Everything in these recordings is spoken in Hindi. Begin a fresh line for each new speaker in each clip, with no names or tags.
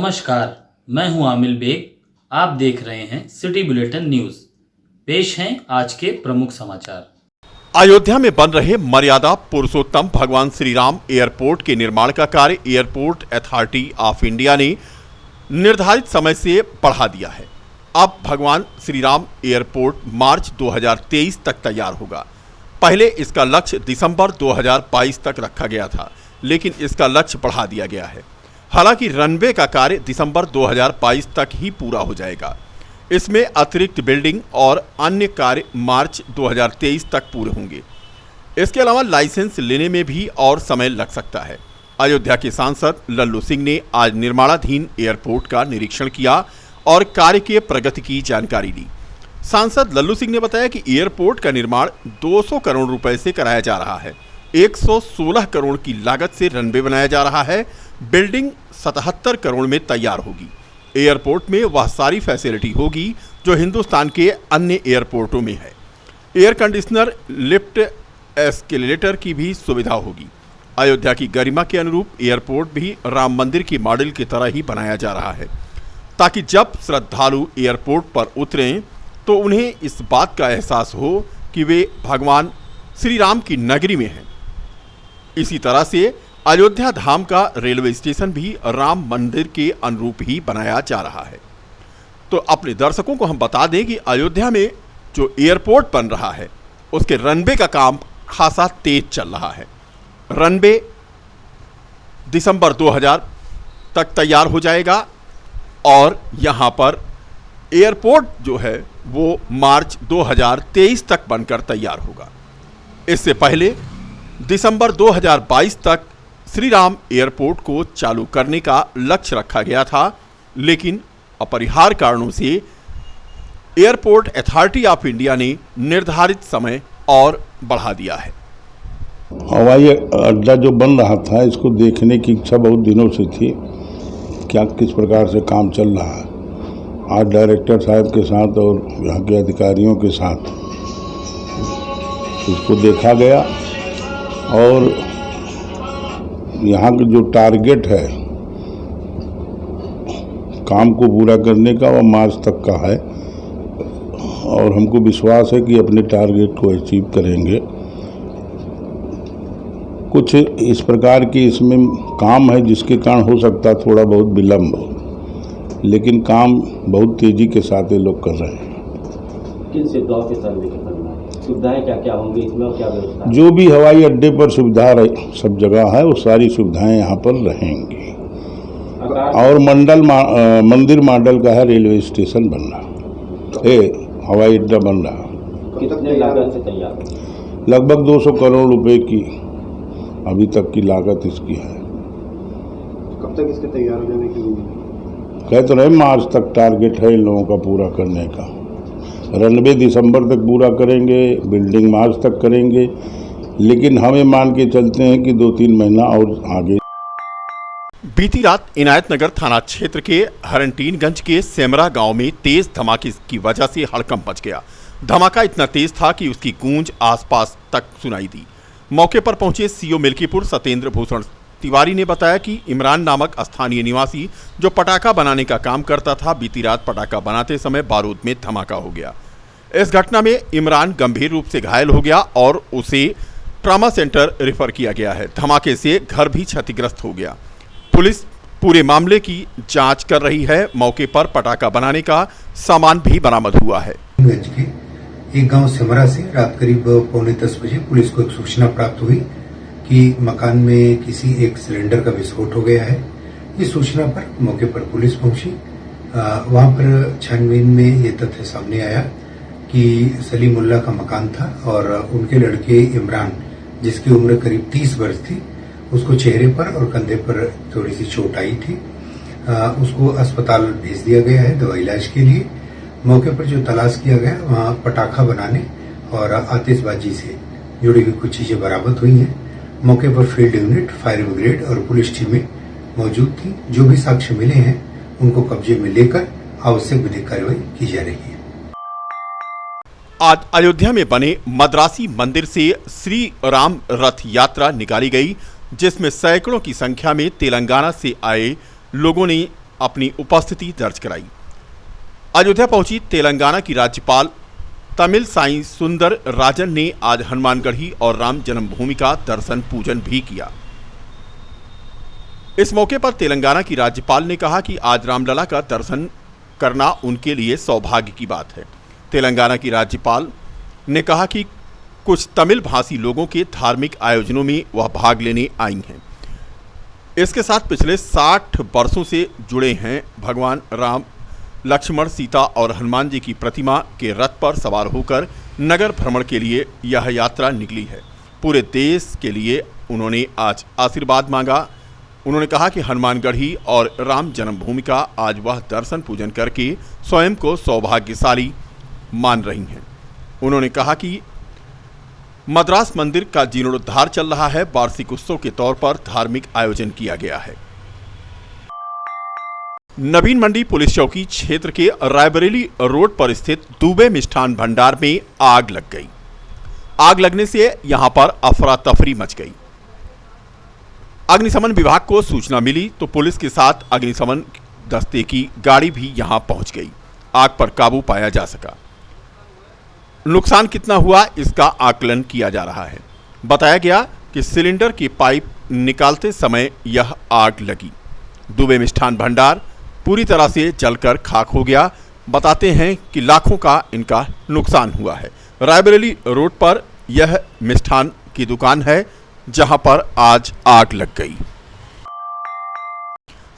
नमस्कार, मैं हूं आमिल बेग। आप देख रहे हैं सिटी बुलेटिन न्यूज। पेश हैं आज के प्रमुख समाचार।
अयोध्या में बन रहे मर्यादा पुरुषोत्तम भगवान श्री राम एयरपोर्ट के निर्माण का कार्य एयरपोर्ट अथॉरिटी ऑफ इंडिया ने निर्धारित समय से बढ़ा दिया है। अब भगवान श्री राम एयरपोर्ट मार्च 2023 तक तैयार होगा। पहले इसका लक्ष्य दिसंबर 2022 तक रखा गया था, लेकिन इसका लक्ष्य बढ़ा दिया गया है। हालांकि रनवे का कार्य दिसंबर 2022 तक ही पूरा हो जाएगा। इसमें अतिरिक्त बिल्डिंग और अन्य कार्य मार्च 2023 तक पूरे होंगे। इसके अलावा लाइसेंस लेने में भी और समय लग सकता है। अयोध्या के सांसद लल्लू सिंह ने आज निर्माणाधीन एयरपोर्ट का निरीक्षण किया और कार्य की प्रगति की जानकारी ली। सांसद लल्लू सिंह ने बताया कि एयरपोर्ट का निर्माण 200 करोड़ रुपए से कराया जा रहा है। 116 करोड़ की लागत से रनवे बनाया जा रहा है। बिल्डिंग 77 करोड़ में तैयार होगी। एयरपोर्ट में वह सारी फैसिलिटी होगी जो हिंदुस्तान के अन्य एयरपोर्टों में है। एयर कंडीशनर, लिफ्ट, एस्केलेटर की भी सुविधा होगी। अयोध्या की गरिमा के अनुरूप एयरपोर्ट भी राम मंदिर के मॉडल की तरह ही बनाया जा रहा है, ताकि जब श्रद्धालु एयरपोर्ट पर उतरें तो उन्हें इस बात का एहसास हो कि वे भगवान श्री राम की नगरी में हैं। इसी तरह से अयोध्या धाम का रेलवे स्टेशन भी राम मंदिर के अनुरूप ही बनाया जा रहा है। तो अपने दर्शकों को हम बता दें कि अयोध्या में जो एयरपोर्ट बन रहा है उसके रनवे का काम खासा तेज चल रहा है। रनवे दिसंबर 2000 तक तैयार हो जाएगा और यहाँ पर एयरपोर्ट जो है वो मार्च 2023 तक बनकर तैयार होगा। इससे पहले दिसंबर 2022 तक श्री राम एयरपोर्ट को चालू करने का लक्ष्य रखा गया था, लेकिन अपरिहार्य कारणों से एयरपोर्ट अथॉरिटी ऑफ इंडिया ने निर्धारित समय और बढ़ा दिया है।
हवाई अड्डा जो बन रहा था, इसको देखने की इच्छा बहुत दिनों से थी, क्या किस प्रकार से काम चल रहा है। आज डायरेक्टर साहब के साथ और यहाँ के अधिकारियों के साथ इसको देखा गया और यहाँ का जो टारगेट है काम को पूरा करने का वह मार्च तक का है और हमको विश्वास है कि अपने टारगेट को अचीव करेंगे। कुछ इस प्रकार की इसमें काम है जिसके कारण हो सकता है थोड़ा बहुत विलम्ब, लेकिन काम बहुत तेजी के साथ ये लोग कर रहे हैं।
किन सुविधाओं के साथ सुविधाएं क्या क्या होंगी इसमें और क्या व्यवस्था?
जो भी हवाई अड्डे पर सुविधा सब जगह है वो सारी सुविधाएं यहाँ पर रहेंगी। और मंदिर मॉडल का है रेलवे स्टेशन बन रहा है, हवाई अड्डा बन रहा।
कितने लागत से तैयार?
लगभग 200 करोड़ रुपए की अभी तक की लागत इसकी है।
कब तक इसके तैयार हो जाने की उम्मीद?
कह तो रहे मार्च तक टारगेट है इन लोगों का पूरा करने का। रनवे दिसंबर तक पूरा करेंगे, बिल्डिंग मार्च तक करेंगे, लेकिन हमें मान के चलते हैं कि 2-3 महीना और आगे।
बीती रात इनायतनगर थाना क्षेत्र के हरनटीनगंज के सेमरा गांव में तेज धमाके की वजह से हड़कंप मच गया। धमाका इतना तेज था कि उसकी गूंज आसपास तक सुनाई दी। मौके पर पहुंचे सीओ मिल्कीपुर सत्येंद्र भूषण तिवारी ने बताया कि इमरान नामक स्थानीय निवासी जो पटाखा बनाने का काम करता था, बीती रात पटाखा बनाते समय बारूद में धमाका हो गया। इस घटना में इमरान गंभीर रूप से घायल हो गया और उसे ट्रॉमा सेंटर रेफर किया गया है। धमाके से घर भी क्षतिग्रस्त हो गया। पुलिस पूरे मामले की जांच कर रही है। मौके पर पटाखा बनाने का सामान भी बरामद हुआ है।
एक गांव सेमरा से रात करीब 9:45 बजे पुलिस को एक सूचना प्राप्त हुई कि मकान में किसी एक सिलेंडर का विस्फोट हो गया है। इस सूचना पर मौके पर पुलिस पहुंची। वहां पर छानबीन में ये तथ्य सामने आया कि सलीमुल्लाह का मकान था और उनके लड़के इमरान, जिसकी उम्र करीब 30 वर्ष थी, उसको चेहरे पर और कंधे पर थोड़ी सी चोट आई थी। उसको अस्पताल भेज दिया गया है दवा इलाज के लिए। मौके पर जो तलाश किया गया वहां पटाखा बनाने और आतिशबाजी से जुड़ी हुई कुछ चीजें बरामद हुई हैं। मौके पर फील्ड यूनिट, फायर ब्रिगेड और पुलिस टीमें मौजूद थी। जो भी साक्ष्य मिले हैं उनको कब्जे में लेकर आवश्यक विधिक कार्रवाई की जा रही है।
आज अयोध्या में बने मद्रासी मंदिर से श्री राम रथ यात्रा निकाली गई, जिसमें सैकड़ों की संख्या में तेलंगाना से आए लोगों ने अपनी उपस्थिति दर्ज कराई। अयोध्या पहुंची तेलंगाना की राज्यपाल तमिलसाई सुंदर राजन ने आज हनुमानगढ़ी और राम जन्मभूमि का दर्शन पूजन भी किया। इस मौके पर तेलंगाना की राज्यपाल ने कहा कि आज रामलला का दर्शन करना उनके लिए सौभाग्य की बात है। तेलंगाना की राज्यपाल ने कहा कि कुछ तमिल भाषी लोगों के धार्मिक आयोजनों में वह भाग लेने आई हैं। इसके साथ पिछले 60 वर्षों से जुड़े हैं। भगवान राम, लक्ष्मण, सीता और हनुमान जी की प्रतिमा के रथ पर सवार होकर नगर भ्रमण के लिए यह यात्रा निकली है। पूरे देश के लिए उन्होंने आज आशीर्वाद मांगा। उन्होंने कहा कि हनुमानगढ़ी और राम जन्मभूमि का आज वह दर्शन पूजन करके स्वयं को सौभाग्यशाली मान रही हैं। उन्होंने कहा कि मद्रास मंदिर का जीर्णोद्धार चल रहा है। वार्षिक उत्सव के तौर पर धार्मिक आयोजन किया गया है। नवीन मंडी पुलिस चौकी क्षेत्र के रायबरेली रोड पर स्थित दुबे मिष्ठान भंडार में आग लग गई। आग लगने से यहां पर अफरा तफरी मच गई। अग्निशमन विभाग को सूचना मिली तो पुलिस के साथ अग्निशमन दस्ते की गाड़ी भी यहां पहुंच गई। आग पर काबू पाया जा सका। नुकसान कितना हुआ इसका आकलन किया जा रहा है। बताया गया कि सिलेंडर की पाइप निकालते समय यह आग लगी। दुबे मिष्ठान भंडार पूरी तरह से जलकर खाक हो गया। बताते हैं कि लाखों का इनका नुकसान हुआ है। रायबरेली रोड पर यह मिष्ठान की दुकान है जहां पर आज आग लग गई।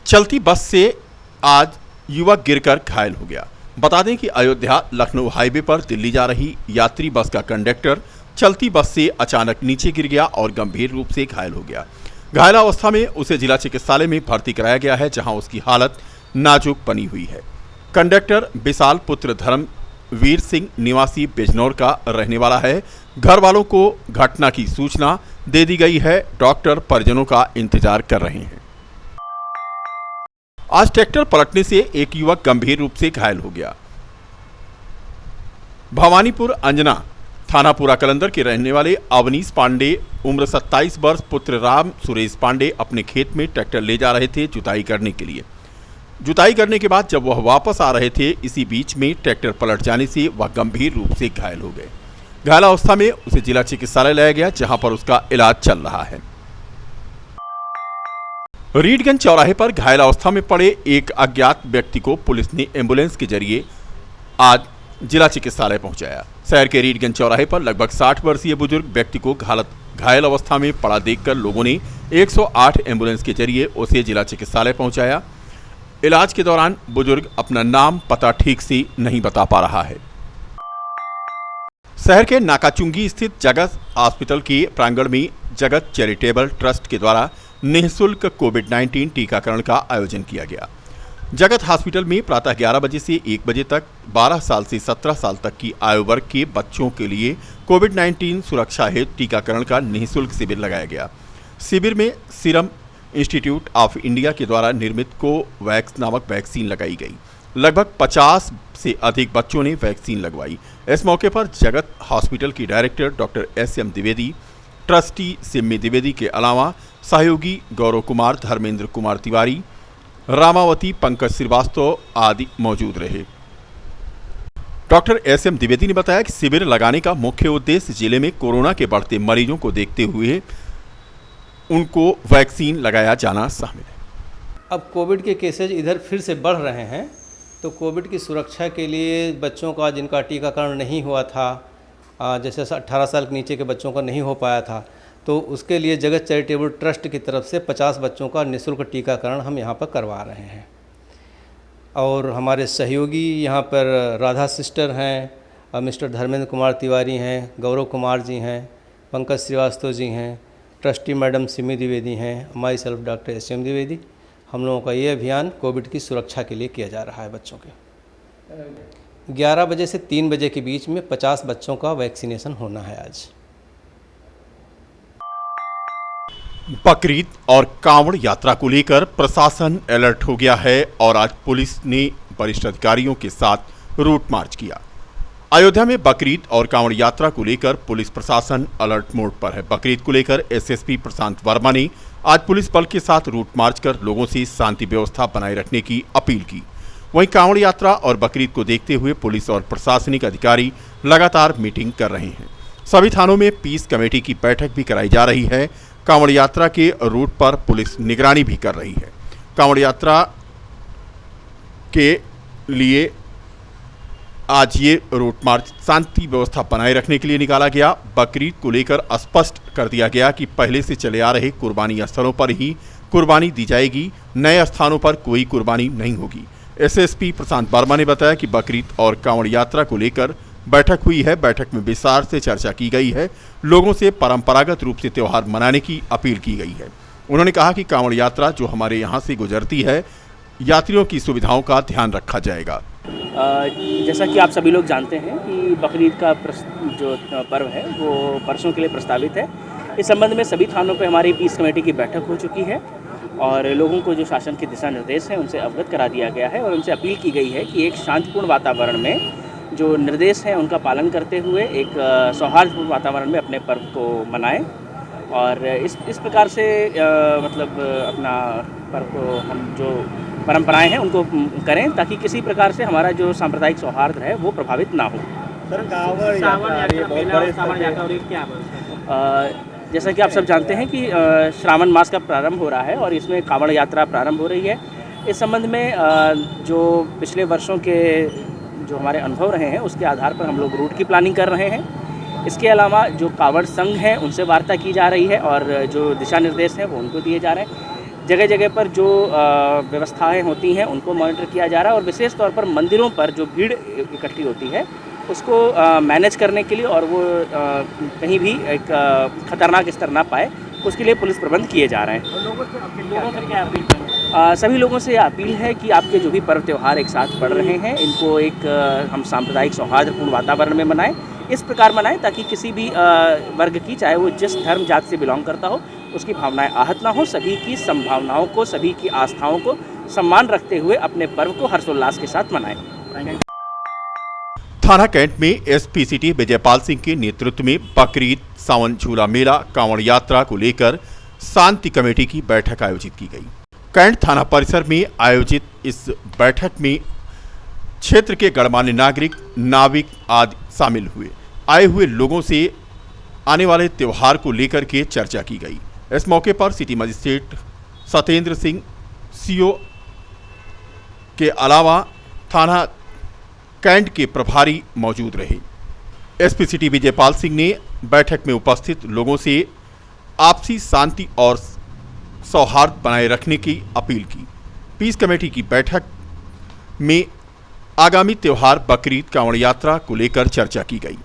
चलती बस से आज युवक गिरकर घायल हो गया। बता दें कि अयोध्या लखनऊ हाईवे पर दिल्ली जा रही यात्री बस का कंडक्टर चलती बस से अचानक नीचे गिर गया और गंभीर रूप से घायल हो गया। घायल अवस्था में उसे जिला चिकित्सालय में भर्ती कराया गया है, जहां उसकी हालत नाजुक बनी हुई है। कंडक्टर विशाल पुत्र धर्मवीर सिंह निवासी बिजनौर का रहने वाला है। घर वालों को घटना की सूचना दे दी गई है। डॉक्टर परिजनों का इंतजार कर रहे हैं। आज ट्रैक्टर पलटने से एक युवक गंभीर रूप से घायल हो गया। भवानीपुर अंजना थानापुरा कलंदर के रहने वाले अवनीश पांडे उम्र 27 वर्ष पुत्र राम सुरेश पांडे अपने खेत में ट्रैक्टर ले जा रहे थे जुताई करने के लिए। जुताई करने के बाद जब वह वापस आ रहे थे, इसी बीच में ट्रैक्टर पलट जाने से वह गंभीर रूप से घायल हो गए। घायल अवस्था में उसे जिला चिकित्सालय लाया गया, जहां पर उसका इलाज चल रहा है। रीडगंज चौराहे पर घायल अवस्था में पड़े एक अज्ञात व्यक्ति को पुलिस ने एम्बुलेंस के जरिए आज जिला चिकित्सालय पहुंचाया। शहर के रीडगंज चौराहे पर लगभग 60 वर्षीय बुजुर्ग व्यक्ति को घायल अवस्था में पड़ा देखकर लोगों ने 108 एम्बुलेंस के जरिए उसे जिला चिकित्सालय पहुंचाया। इलाज के दौरान बुजुर्ग अपना नाम पता ठीक से नहीं बता पा रहा है। शहर के नाकाचुंगी स्थित जगत हॉस्पिटल के प्रांगण में जगत चैरिटेबल ट्रस्ट के द्वारा निःशुल्क कोविड-19 टीकाकरण का आयोजन किया गया। जगत हॉस्पिटल में प्रातः 11 बजे से 1 बजे तक 12 साल से 17 साल तक की आयु वर्ग के बच्चों के लिए कोविड-19 सुरक्षा हेतु टीकाकरण का निःशुल्क शिविर लगाया गया। शिविर में सीरम इंस्टीट्यूट ऑफ इंडिया के द्वारा निर्मित कोवैक्स नामक वैक्सीन लगाई गई। लगभग 50 से अधिक बच्चों ने वैक्सीन लगवाई। इस मौके पर जगत हॉस्पिटल की director doctor SM Dwivedi, trustee Simmi Dwivedi के अलावा सहयोगी गौरव कुमार, धर्मेंद्र कुमार तिवारी, रामावती, पंकज श्रीवास्तव आदि मौजूद रहे। डॉक्टर SM द्विवेदी ने बताया कि शिविर लगाने का मुख्य उद्देश्य जिले में कोरोना के बढ़ते मरीजों को देखते हुए उनको वैक्सीन लगाया जाना शामिल है।
अब कोविड के केसेज इधर फिर से बढ़ रहे हैं, तो कोविड की सुरक्षा के लिए बच्चों का जिनका टीकाकरण नहीं हुआ था, जैसे 18 साल के नीचे के बच्चों का नहीं हो पाया था, तो उसके लिए जगत चैरिटेबल ट्रस्ट की तरफ से 50 बच्चों का निःशुल्क टीकाकरण हम यहाँ पर करवा रहे हैं। और हमारे सहयोगी यहाँ पर राधा सिस्टर हैं, मिस्टर धर्मेंद्र कुमार तिवारी हैं, गौरव कुमार जी हैं, पंकज श्रीवास्तव जी हैं, ट्रस्टी मैडम सिमी द्विवेदी हैं, my self doctor SM Dwivedi. हम लोगों का ये अभियान कोविड की सुरक्षा के लिए किया जा रहा है। बच्चों के 11 बजे से 3 बजे के बीच में 50 बच्चों का वैक्सीनेशन होना है आज।
बकरीद और कांवड़ यात्रा को लेकर प्रशासन अलर्ट हो गया है और आज पुलिस ने वरिष्ठ अधिकारियों के साथ रूट मार्च किया। अयोध्या में बकरीद और कांवड़ यात्रा को लेकर पुलिस प्रशासन अलर्ट मोड पर है। बकरीद को लेकर SSP प्रशांत वर्मा ने आज पुलिस बल के साथ रूट मार्च कर लोगों से शांति व्यवस्था बनाए रखने की अपील की। वहीं कांवड़ यात्रा और बकरीद को देखते हुए पुलिस और प्रशासनिक अधिकारी लगातार मीटिंग कर रहे हैं। सभी थानों में पीस कमेटी की बैठक भी कराई जा रही है। कांवड़ यात्रा के रूट पर पुलिस निगरानी भी कर रही है। कांवड़ यात्रा के लिए आज ये रूट मार्च शांति व्यवस्था बनाए रखने के लिए निकाला गया। बकरीद को लेकर स्पष्ट कर दिया गया कि पहले से चले आ रहे कुर्बानी स्थलों पर ही कुर्बानी दी जाएगी, नए स्थानों पर कोई कुर्बानी नहीं होगी। एसएसपी प्रशांत वर्मा ने बताया कि बकरीद और कांवड़ यात्रा को लेकर बैठक हुई है। बैठक में विस्तार से चर्चा की गई है। लोगों से परंपरागत रूप से त्यौहार मनाने की अपील की गई है। उन्होंने कहा कि कांवड़ यात्रा जो हमारे यहाँ से गुजरती है, यात्रियों की सुविधाओं का ध्यान रखा जाएगा।
जैसा कि आप सभी लोग जानते हैं कि बकरीद का जो पर्व है वो परसों के लिए प्रस्तावित है। इस संबंध में सभी थानों पे हमारी पीस कमेटी की बैठक हो चुकी है और लोगों को जो शासन के दिशा निर्देश हैं उनसे अवगत करा दिया गया है और उनसे अपील की गई है कि एक शांतिपूर्ण वातावरण में जो निर्देश हैं उनका पालन करते हुए एक सौहार्दपूर्ण वातावरण में अपने पर्व को मनाएं और इस प्रकार से मतलब अपना पर्व को हम जो परंपराएं हैं उनको करें ताकि किसी प्रकार से हमारा जो सांप्रदायिक सौहार्द है वो प्रभावित ना हो। जैसा कि आप सब जानते हैं कि श्रावण मास का प्रारंभ हो रहा है और इसमें कांवड़ यात्रा प्रारंभ हो रही है। इस संबंध में जो पिछले वर्षों के जो हमारे अनुभव रहे हैं उसके आधार पर हम लोग रूट की प्लानिंग कर रहे हैं। इसके अलावा जो कांवड़ संघ हैं उनसे वार्ता की जा रही है और जो दिशा निर्देश हैं वो उनको दिए जा रहे हैं। जगह जगह पर जो व्यवस्थाएं होती हैं उनको मॉनिटर किया जा रहा है और विशेष तौर पर मंदिरों पर जो भीड़ इकट्ठी होती है उसको मैनेज करने के लिए और वो कहीं भी एक खतरनाक स्तर ना पाए उसके लिए पुलिस प्रबंध किए जा रहे हैं। सभी लोगों से अपील है कि आपके जो भी पर्व त्यौहार एक साथ पड़ रहे हैं इनको एक हम सांप्रदायिक सौहार्दपूर्ण वातावरण में मनाएं। इस प्रकार मनाएं ताकि किसी भी वर्ग की, चाहे वो जिस धर्म जात से बिलोंग करता हो, उसकी भावनाएं आहत ना हो। सभी की संभावनाओं को, सभी की आस्थाओं को सम्मान रखते हुए अपने पर्व को हर्षोल्लास के साथ मनाएं।
थाना कैंट में एसपी सिटी विजयपाल सिंह के नेतृत्व में बकरीद, सावन झूला मेला, कांवड़ यात्रा को लेकर शांति कमेटी की बैठक आयोजित की गई। कैंट थाना परिसर में आयोजित इस बैठक में क्षेत्र के गणमान्य नागरिक, नाविक आदि शामिल हुए। आए हुए लोगों से आने वाले त्यौहार को लेकर के चर्चा की गई। इस मौके पर city magistrate Satyendra Singh CO के अलावा थाना कैंट के प्रभारी मौजूद रहे। एसपी सिटी विजयपाल सिंह ने बैठक में उपस्थित लोगों से आपसी शांति और सौहार्द बनाए रखने की अपील की। पीस कमेटी की बैठक में आगामी त्यौहार बकरीद, कांवड़ यात्रा को लेकर चर्चा की गई।